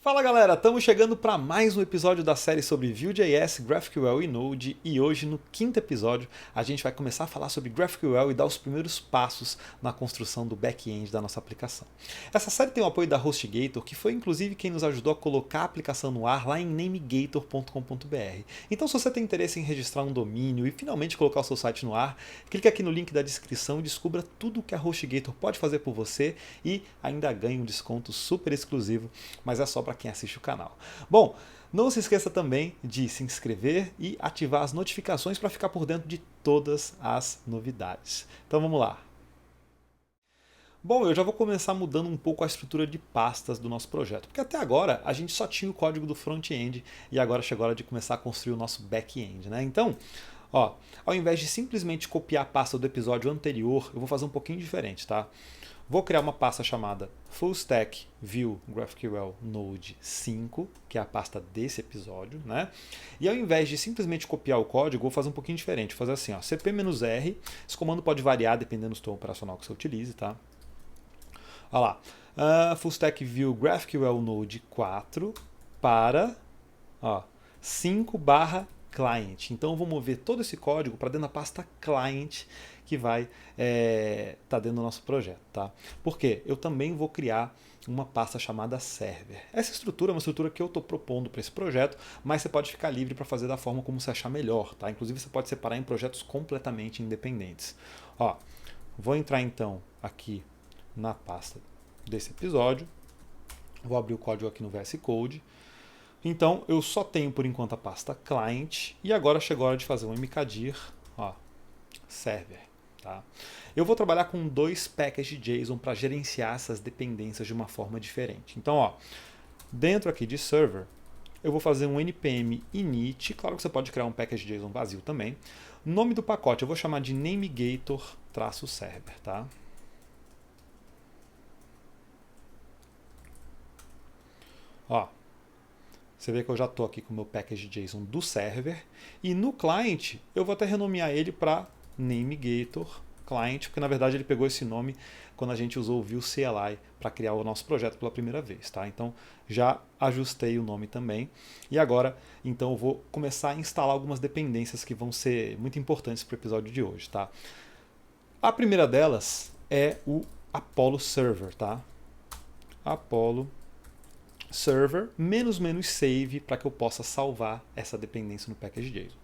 Fala galera, estamos chegando para mais um episódio da série sobre Vue.js, GraphQL e Node, e hoje no quinto episódio a gente vai começar a falar sobre GraphQL e dar os primeiros passos na construção do back-end da nossa aplicação. Essa série tem o apoio da HostGator, que foi inclusive quem nos ajudou a colocar a aplicação no ar lá em namegator.com.br. Então se você tem interesse em registrar um domínio e finalmente colocar o seu site no ar, clique aqui no link da descrição e descubra tudo o que a HostGator pode fazer por você e ainda ganhe um desconto super exclusivo, mas é só para quem assiste o canal. Bom, não se esqueça também de se inscrever e ativar as notificações para ficar por dentro de todas as novidades. Então vamos lá. Bom, eu já vou começar mudando um pouco a estrutura de pastas do nosso projeto, porque até agora a gente só tinha o código do front-end e agora chegou a hora de começar a construir o nosso back-end, né? Então, ó, ao invés de simplesmente copiar a pasta do episódio anterior, eu vou fazer um pouquinho diferente, tá? Vou criar uma pasta chamada Full Stack Vue GraphQL Node 5, que é a pasta desse episódio, né? E ao invés de simplesmente copiar o código, vou fazer um pouquinho diferente. Vou fazer assim, ó, cp-r, esse comando pode variar dependendo do sistema operacional que você utilize, tá? Olha lá, Full Stack Vue GraphQL Node 4 para 5/client. Então eu vou mover todo esse código para dentro da pasta client que vai estar dentro do nosso projeto. Tá? Por quê? Eu também vou criar uma pasta chamada server. Essa estrutura é uma estrutura que eu estou propondo para esse projeto, mas você pode ficar livre para fazer da forma como você achar melhor. Tá? Inclusive você pode separar em projetos completamente independentes. Ó, vou entrar então aqui na pasta desse episódio, vou abrir o código aqui no VS Code. Então eu só tenho por enquanto a pasta client e agora chegou a hora de fazer um mkdir server. Tá? Eu vou trabalhar com dois packages JSON para gerenciar essas dependências de uma forma diferente. Então, ó, dentro aqui de server, eu vou fazer um npm init. Claro que você pode criar um package JSON vazio também. Nome do pacote eu vou chamar de namegator-server. Tá? Ó, você vê que eu já estou aqui com o meu package JSON do server. E no client, eu vou até renomear ele para namegator client, porque na verdade ele pegou esse nome quando a gente usou o Vue CLI para criar o nosso projeto pela primeira vez. Tá? Então já ajustei o nome também. E agora, então, eu vou começar a instalar algumas dependências que vão ser muito importantes para o episódio de hoje. Tá? A primeira delas é o Apollo Server. Tá? Apollo Server --save para que eu possa salvar essa dependência no package JSON.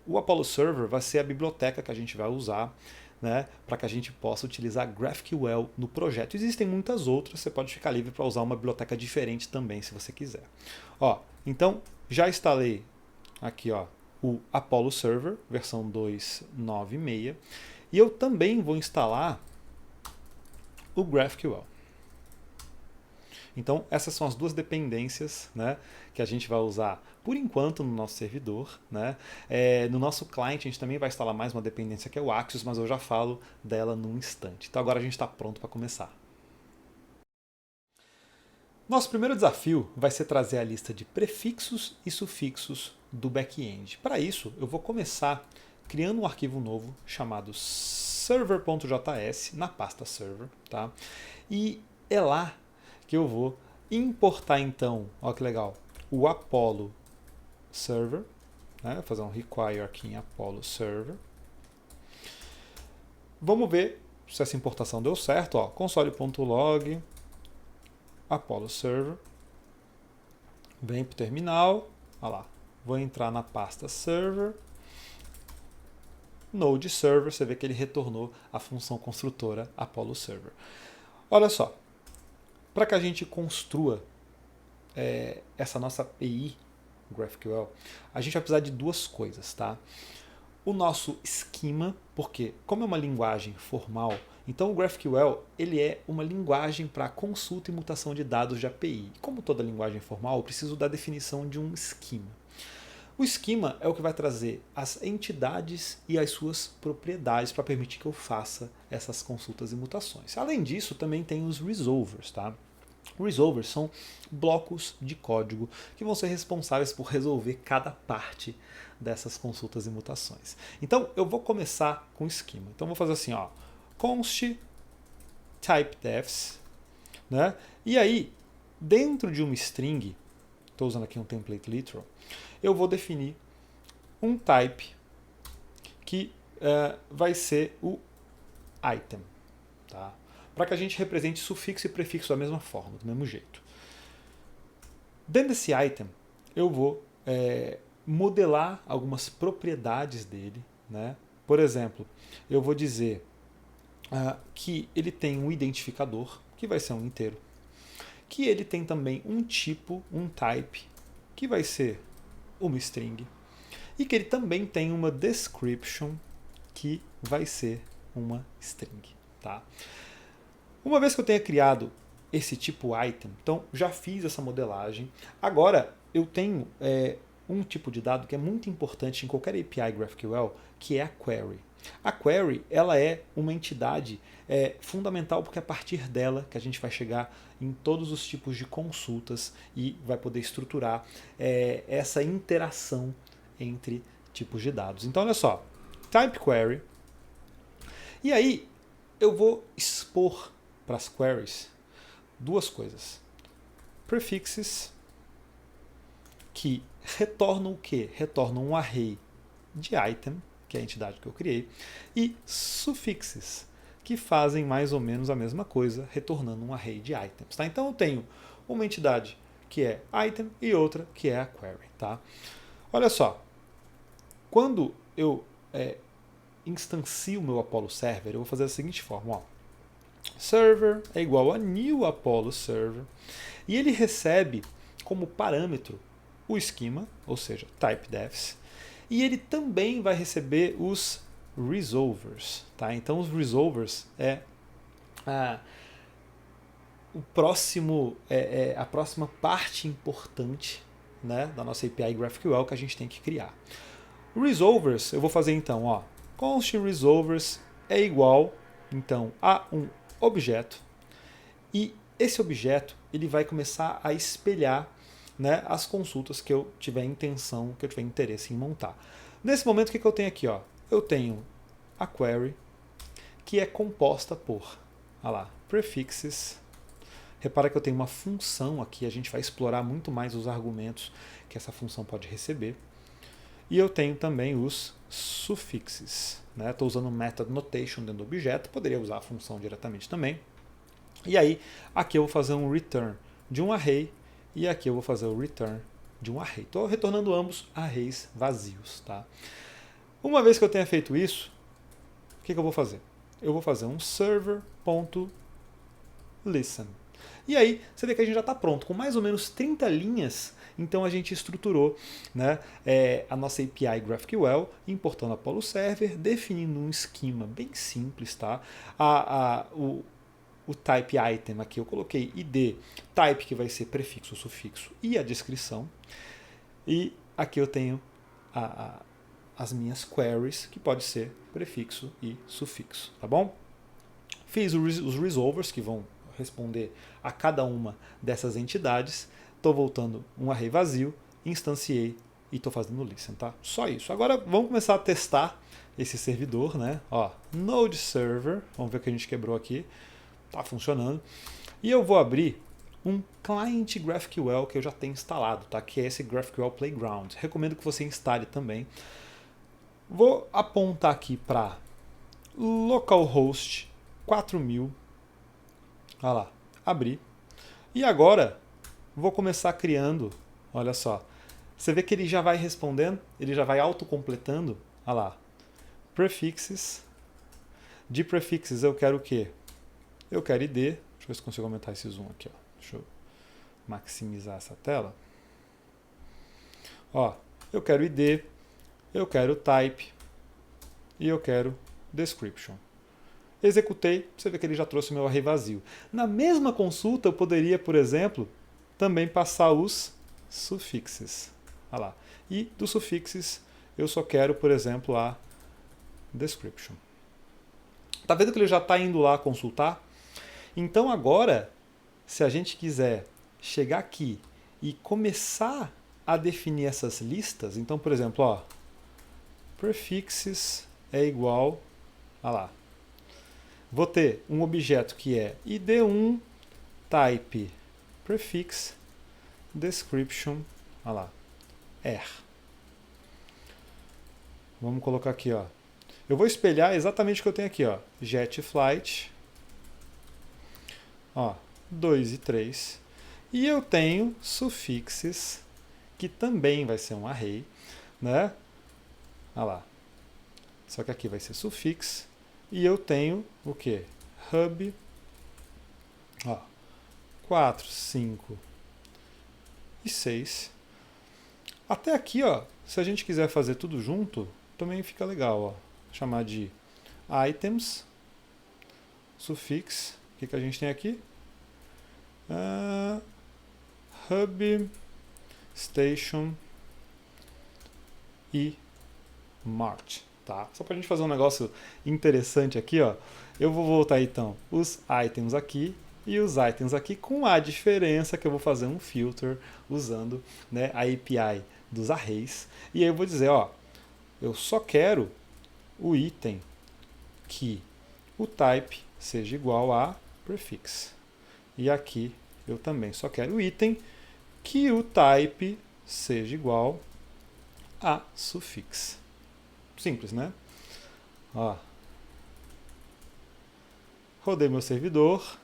O Apollo Server vai ser a biblioteca que a gente vai usar, né, para que a gente possa utilizar GraphQL no projeto. Existem muitas outras, você pode ficar livre para usar uma biblioteca diferente também, se você quiser. Ó, então, já instalei aqui o Apollo Server, versão 2.9.6, e eu também vou instalar o GraphQL. Então, essas são as duas dependências, né, que a gente vai usar por enquanto no nosso servidor. Né? No nosso client, a gente também vai instalar mais uma dependência que é o Axios, mas eu já falo dela num instante. Então, agora a gente está pronto para começar. Nosso primeiro desafio vai ser trazer a lista de prefixos e sufixos do back-end. Para isso, eu vou começar criando um arquivo novo chamado server.js na pasta server. Tá? E é lá que eu vou importar então, olha que legal, o Apollo Server, né? Vou fazer um require aqui em Apollo Server. Vamos ver se essa importação deu certo, ó, console.log Apollo Server, vem para o terminal, olha lá, vou entrar na pasta Server, Node Server, você vê que ele retornou a função construtora Apollo Server. Olha só, para que a gente construa essa nossa API GraphQL, a gente vai precisar de duas coisas. Tá? O nosso esquema, porque como é uma linguagem formal, então o GraphQL ele é uma linguagem para consulta e mutação de dados de API. Como toda linguagem formal, eu preciso da definição de um esquema. O esquema é o que vai trazer as entidades e as suas propriedades para permitir que eu faça essas consultas e mutações. Além disso, também tem os resolvers. Tá? Resolvers são blocos de código que vão ser responsáveis por resolver cada parte dessas consultas e mutações. Então, eu vou começar com o esquema. Então, vou fazer assim, const typedefs, né? E aí, dentro de uma string, estou usando aqui um template literal, eu vou definir um type que vai ser o item, tá? Para que a gente represente sufixo e prefixo da mesma forma, do mesmo jeito. Dentro desse item, eu vou modelar algumas propriedades dele, né? Por exemplo, eu vou dizer que ele tem um identificador, que vai ser um inteiro, que ele tem também um tipo, um type, que vai ser uma string, e que ele também tem uma description, que vai ser uma string, tá? Uma vez que eu tenha criado esse tipo item, então já fiz essa modelagem, agora eu tenho um tipo de dado que é muito importante em qualquer API GraphQL, que é a query. A query ela é uma entidade fundamental porque é a partir dela que a gente vai chegar em todos os tipos de consultas e vai poder estruturar essa interação entre tipos de dados. Então olha só, type query, e aí eu vou expor para as queries duas coisas. Prefixes, que retornam o quê? Retornam um array de item, que é a entidade que eu criei, e sufixes, que fazem mais ou menos a mesma coisa, retornando um array de items. Tá? Então eu tenho uma entidade que é item e outra que é a query. Tá? Olha só, quando eu instancio o meu Apollo Server, eu vou fazer da seguinte forma. Ó. Server é igual a new Apollo Server, e ele recebe como parâmetro o esquema, ou seja, typedefs, e ele também vai receber os resolvers. Tá? Então os resolvers o próximo, a próxima parte importante, né, da nossa API GraphQL que a gente tem que criar. Resolvers, eu vou fazer então, ó, const resolvers é igual então a um objeto, e esse objeto ele vai começar a espelhar, né, as consultas que eu tiver intenção, que eu tiver interesse em montar. Nesse momento, o que eu tenho aqui? Ó? Eu tenho a query, que é composta por prefixes. Repara que eu tenho uma função aqui, a gente vai explorar muito mais os argumentos que essa função pode receber. E eu tenho também os sufixes. Estou usando method notation dentro do objeto, poderia usar a função diretamente também. E aí, aqui eu vou fazer um return de um array, e aqui eu vou fazer o return de um array. Estou retornando ambos arrays vazios. Tá? Uma vez que eu tenha feito isso, o que eu vou fazer? Eu vou fazer um server.listen. E aí, você vê que a gente já está pronto. Com mais ou menos 30 linhas, então a gente estruturou, né, a nossa API GraphQL, importando a Apollo Server, definindo um esquema bem simples. Tá? O type item aqui eu coloquei id, type que vai ser prefixo, sufixo e a descrição. E aqui eu tenho as minhas queries, que pode ser prefixo e sufixo. Tá bom? Fiz os resolvers, que vão responder a cada uma dessas entidades. Estou voltando um array vazio, instanciei e estou fazendo listen. Tá? Só isso. Agora vamos começar a testar esse servidor. Né? Ó, Node Server, vamos ver o que a gente quebrou aqui. Está funcionando. E eu vou abrir um client GraphQL que eu já tenho instalado, tá? Que é esse GraphQL Playground. Recomendo que você instale também. Vou apontar aqui para localhost 4000. Olha lá, abrir. E agora vou começar criando, olha só. Você vê que ele já vai respondendo, ele já vai autocompletando. Olha lá. Prefixes. De prefixes eu quero o quê? Eu quero id. Deixa eu ver se consigo aumentar esse zoom aqui. Ó. Deixa eu maximizar essa tela. Ó, eu quero id, eu quero type e eu quero description. Executei, você vê que ele já trouxe o meu array vazio. Na mesma consulta eu poderia, por exemplo, também passar os sufixes. Olha lá. E dos sufixes eu só quero, por exemplo, a description. Tá vendo que ele já está indo lá consultar? Então agora, se a gente quiser chegar aqui e começar a definir essas listas, então, por exemplo, ó, prefixes é igual a lá. Vou ter um objeto que é id1 type prefix description, olha lá, er. Vamos colocar aqui, ó. Eu vou espelhar exatamente o que eu tenho aqui, ó. Jet flight, ó, 2 e 3. E eu tenho sufixes, que também vai ser um array, né? Olha lá. Só que aqui vai ser sufixo. E eu tenho o quê? Hub, ó, 4, 5 e 6. Até aqui, ó, se a gente quiser fazer tudo junto, também fica legal, ó. Chamar de items, sufix. O que a gente tem aqui? Hub, station e mart, tá? Só para a gente fazer um negócio interessante aqui, ó. Eu vou voltar então os items aqui e os itens aqui, com a diferença que eu vou fazer um filter usando, né, a API dos arrays. E aí eu vou dizer, ó, eu só quero o item que o type seja igual a prefix. E aqui eu também só quero o item que o type seja igual a sufix. Simples, né? Ó. Rodei meu servidor.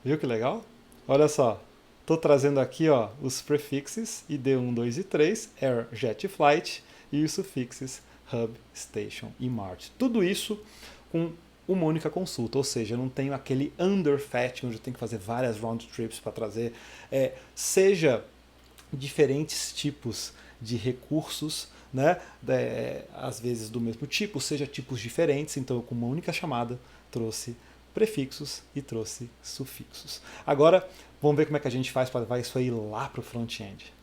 Viu que legal? Olha só. Estou trazendo aqui, ó, os prefixes id1, 2 e 3, air, jet, flight, e os sufixes hub, station e mart. Tudo isso com uma única consulta, ou seja, eu não tenho aquele underfetch onde eu tenho que fazer várias round trips para trazer, seja diferentes tipos de recursos, né? Às vezes do mesmo tipo, seja tipos diferentes, então eu, com uma única chamada trouxe prefixos e trouxe sufixos. Agora, vamos ver como é que a gente faz para levar isso aí lá para o front-end.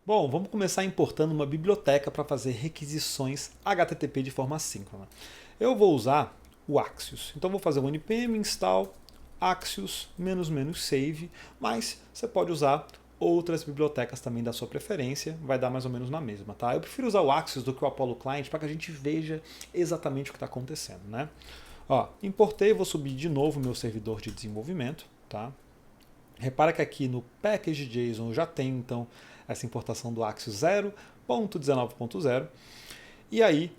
Bom, vamos começar importando uma biblioteca para fazer requisições HTTP de forma assíncrona. Eu vou usar o Axios. Então vou fazer o npm install Axios --save, mas você pode usar outras bibliotecas também da sua preferência, vai dar mais ou menos na mesma, tá? Eu prefiro usar o Axios do que o Apollo Client para que a gente veja exatamente o que está acontecendo, né? Ó, importei, vou subir de novo o meu servidor de desenvolvimento, tá? Repara que aqui no package.json eu já tenho, então, essa importação do Axios 0.19.0. E aí,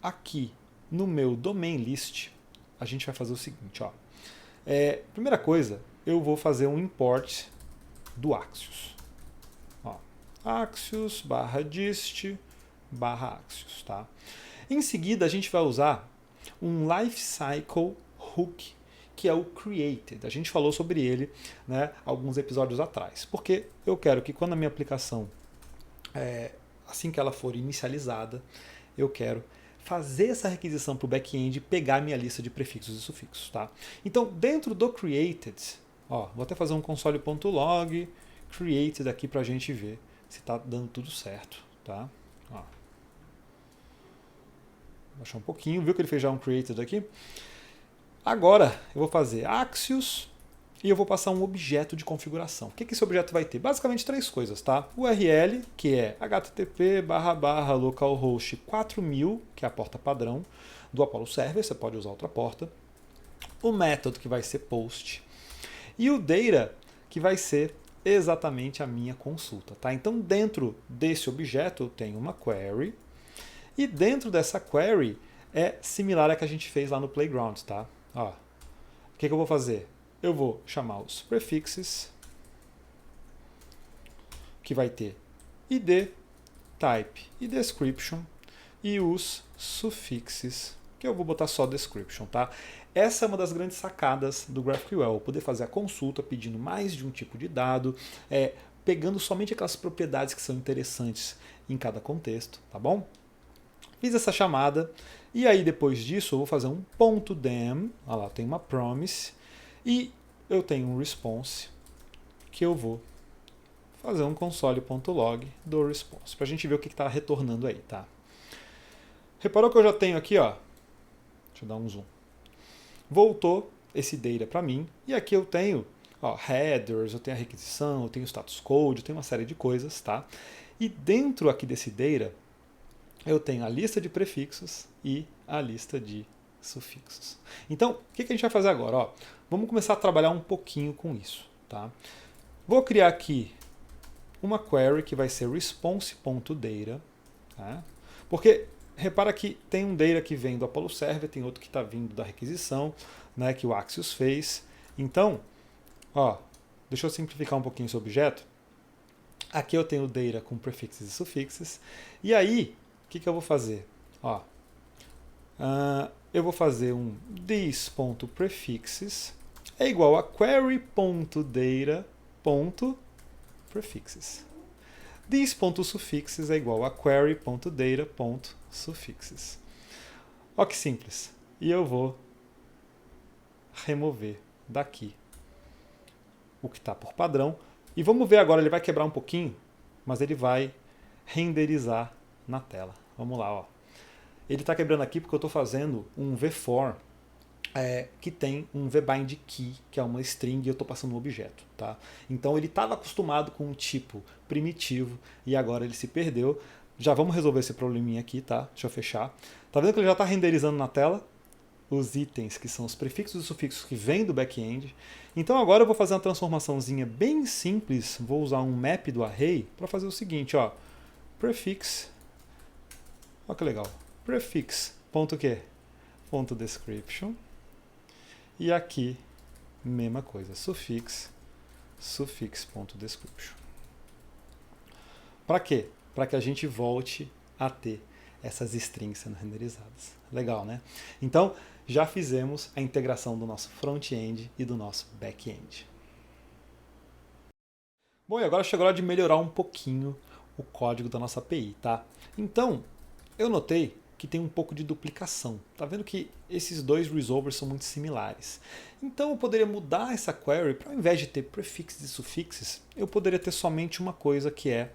aqui no meu domain list, a gente vai fazer o seguinte, ó. Primeira coisa, eu vou fazer um import do Axios. Ó, Axios /dist/Axios, tá? Em seguida, a gente vai usar um lifecycle hook, que é o created. A gente falou sobre ele, né, alguns episódios atrás. Porque eu quero que quando a minha aplicação, assim que ela for inicializada, eu quero fazer essa requisição para o back-end e pegar minha lista de prefixos e sufixos, tá? Então, dentro do created, ó, vou até fazer um console.log created aqui para a gente ver se está dando tudo certo, tá? Ó. Vou baixar um pouquinho, viu que ele fez já um created aqui? Agora eu vou fazer Axios e eu vou passar um objeto de configuração. O que esse objeto vai ter? Basicamente três coisas, tá? O URL, que é http://localhost 4000, que é a porta padrão do Apollo Server, você pode usar outra porta. O method, que vai ser post. E o data, que vai ser exatamente a minha consulta, tá? Então dentro desse objeto eu tenho uma query e dentro dessa query é similar à que a gente fez lá no Playground, tá? Ó, o que eu vou fazer? Eu vou chamar os prefixes, que vai ter id, type e description, e os sufixes, que eu vou botar só description, tá? Essa é uma das grandes sacadas do GraphQL, poder fazer a consulta pedindo mais de um tipo de dado, pegando somente aquelas propriedades que são interessantes em cada contexto, tá bom? Fiz essa chamada, e aí depois disso eu vou fazer um .dem, olha lá, tem uma promise, e eu tenho um response, que eu vou fazer um console.log do response, para a gente ver o que está retornando aí, tá? Reparou que eu já tenho aqui, ó, deixa eu dar um zoom, voltou esse data para mim, e aqui eu tenho, ó, headers, eu tenho a requisição, eu tenho o status code, eu tenho uma série de coisas, tá? E dentro aqui desse data, eu tenho a lista de prefixos e a lista de sufixos. Então, o que a gente vai fazer agora? Ó, vamos começar a trabalhar um pouquinho com isso. Tá? Vou criar aqui uma query que vai ser response.data, tá? Porque repara que tem um data que vem do Apollo Server, tem outro que está vindo da requisição, né, que o Axios fez. Então, ó, deixa eu simplificar um pouquinho esse objeto. Aqui eu tenho o data com prefixes e sufixes. E aí, o que eu vou fazer? Ó, eu vou fazer um this.prefixes é igual a query.data.prefixes. This.suffixes é igual a query.data.suffixes. Ó que simples. E eu vou remover daqui o que está por padrão. E vamos ver agora, ele vai quebrar um pouquinho, mas ele vai renderizar na tela. Vamos lá, ó. Ele está quebrando aqui porque eu estou fazendo um vFor que tem um vbind key, que é uma string, e eu estou passando um objeto. Tá? Então ele estava acostumado com um tipo primitivo e agora ele se perdeu. Já vamos resolver esse probleminha aqui, tá? Deixa eu fechar. Tá vendo que ele já está renderizando na tela os itens que são os prefixos e sufixos que vêm do back-end. Então agora eu vou fazer uma transformaçãozinha bem simples, vou usar um map do array para fazer o seguinte, ó, prefix, ó que legal, prefix, ponto quê? Ponto description, e aqui, mesma coisa, suffix, suffix.description. Para quê? Para que a gente volte a ter essas strings sendo renderizadas. Legal, né? Então, já fizemos a integração do nosso front-end e do nosso back-end. Bom, e agora chegou a hora de melhorar um pouquinho o código da nossa API, tá? Então, eu notei que tem um pouco de duplicação. Tá vendo que esses dois resolvers são muito similares. Então eu poderia mudar essa query para, ao invés de ter prefixes e sufixes, eu poderia ter somente uma coisa que é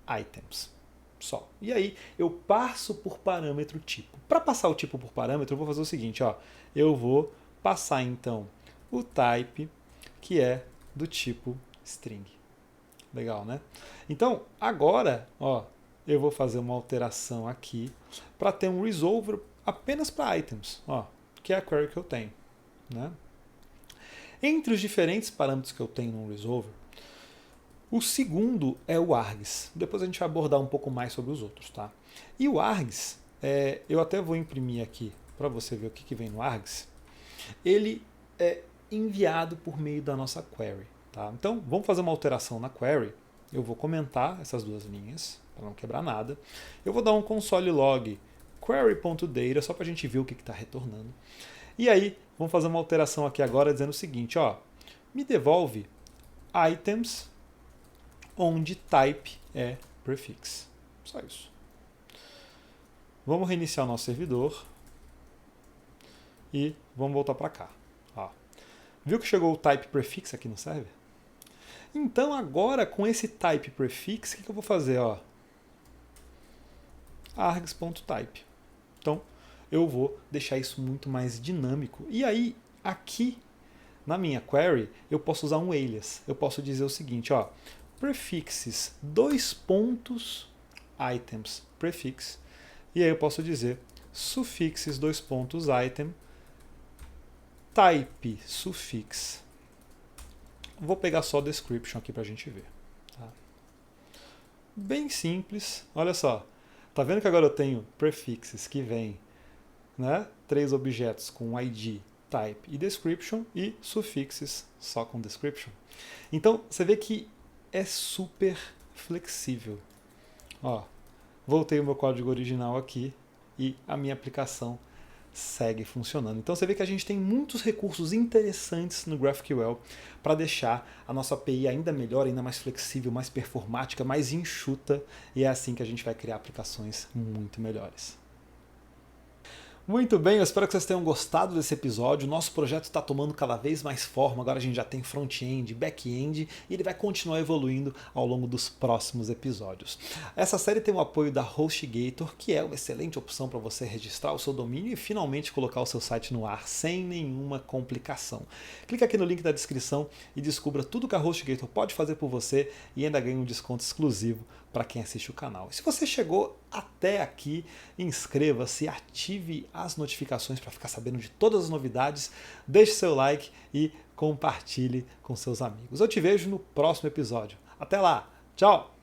items. Só. E aí eu passo por parâmetro tipo. Para passar o tipo por parâmetro, eu vou fazer o seguinte, ó. Eu vou passar então o type, que é do tipo string. Legal, né? Então, agora, ó, eu vou fazer uma alteração aqui para ter um resolver apenas para items, ó, que é a query que eu tenho, né? Entre os diferentes parâmetros que eu tenho no resolver, o segundo é o args. Depois a gente vai abordar um pouco mais sobre os outros, tá? E o args, eu até vou imprimir aqui para você ver o que vem no args. Ele é enviado por meio da nossa query, tá? Então, vamos fazer uma alteração na query. Eu vou comentar essas duas linhas, para não quebrar nada. Eu vou dar um console log query.data, só para a gente ver o que está retornando. E aí, vamos fazer uma alteração aqui agora, dizendo o seguinte, ó, me devolve items onde type é prefix. Só isso. Vamos reiniciar o nosso servidor e vamos voltar para cá. Ó. Viu que chegou o type prefix aqui no server? Então agora com esse type prefix, o que eu vou fazer? Ó? args.type. Então eu vou deixar isso muito mais dinâmico. E aí aqui na minha query eu posso usar um alias. Eu posso dizer o seguinte, ó, prefixes, dois pontos, items, prefix. E aí eu posso dizer sufixes, dois pontos, item, type, sufix. Vou pegar só description aqui para a gente ver. Tá? Bem simples. Olha só. Tá vendo que agora eu tenho prefixes que vêm, né, 3 objetos com ID, type e description e sufixes só com description. Então você vê que é super flexível. Ó, voltei o meu código original aqui e a minha aplicação segue funcionando. Então você vê que a gente tem muitos recursos interessantes no GraphQL para deixar a nossa API ainda melhor, ainda mais flexível, mais performática, mais enxuta, e é assim que a gente vai criar aplicações muito melhores. Muito bem, eu espero que vocês tenham gostado desse episódio. Nosso projeto está tomando cada vez mais forma, agora a gente já tem front-end, back-end, e ele vai continuar evoluindo ao longo dos próximos episódios. Essa série tem o apoio da HostGator, que é uma excelente opção para você registrar o seu domínio e finalmente colocar o seu site no ar sem nenhuma complicação. Clica aqui no link da descrição e descubra tudo que a HostGator pode fazer por você e ainda ganhe um desconto exclusivo para quem assiste o canal. E se você chegou até aqui, inscreva-se, ative as notificações para ficar sabendo de todas as novidades. Deixe seu like e compartilhe com seus amigos. Eu te vejo no próximo episódio. Até lá, tchau!